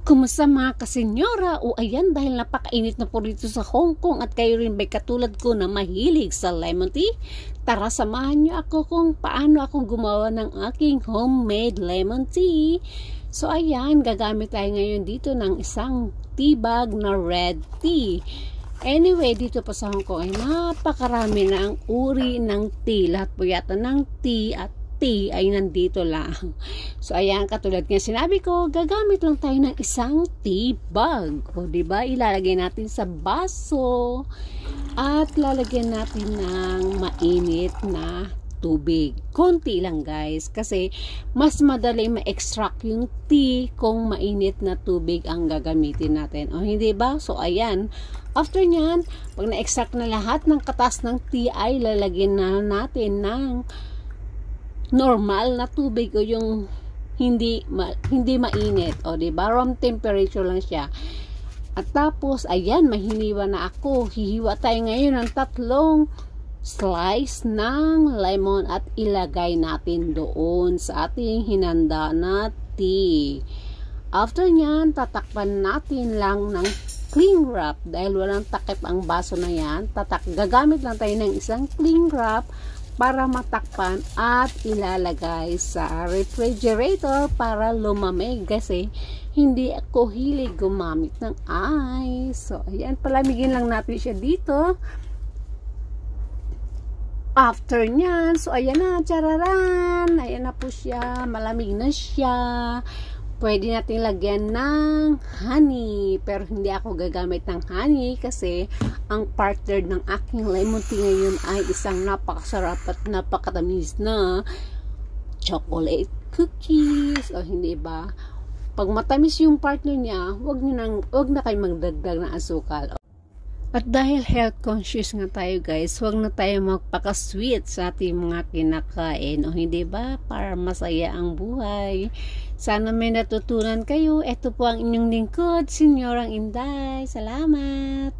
Kumusta mga kasenyora? O ayan, dahil napakainit na po rito sa Hong Kong at kayo rin ba'y katulad ko na mahilig sa lemon tea? Tara, samahan niyo ako kung paano ako gumawa ng aking homemade lemon tea. So ayan, gagamit tayo ngayon dito ng isang tea bag na red tea. Anyway, dito po sa Hong Kong ay napakarami na ang uri ng tea. Lahat po yata ng tea at tea ay nandito lang. So ayan, katulad nga sinabi ko, gagamit lang tayo ng isang tea bag. O diba, ilalagay natin sa baso at lalagyan natin ng mainit na tubig. Konti lang guys, kasi mas madali ma-extract yung tea kung mainit na tubig ang gagamitin natin. O hindi ba? So ayan, after nyan, pag na-extract na lahat ng katas ng tea ay lalagyan na natin ng normal na tubig o yung hindi mainit, o diba, room temperature lang siya. At tapos ayan, mahiniwa na ako. Hihiwa tayo ngayon ng 3 slice ng lemon at ilagay natin doon sa ating hinanda na tea. After nyan, tatakpan natin lang ng cling wrap dahil walang takip ang baso na yan. Gagamit lang tayo ng isang cling wrap para matakpan at ilalagay sa refrigerator para lumamig, kasi hindi ako hilig gumamit ng ice. So ayan, palamigin lang natin siya dito. After nyan, so ayan na, chararan, ayan na po siya, malamig na siya. Pwede natin lagyan ng honey, pero hindi ako gagamit ng honey kasi ang partner ng aking lemon tea ngayon ay isang napakasarap at napakatamis na chocolate cookies. O hindi ba? Pag matamis yung partner niya, wag na kayo magdagdag ng asukal. At dahil health conscious nga tayo guys, huwag na tayo magpaka-sweet sa ating mga kinakain, o hindi ba? Para masaya ang buhay. Sana may natutunan kayo. Ito po ang inyong lingkod, Senyorang Inday. Salamat!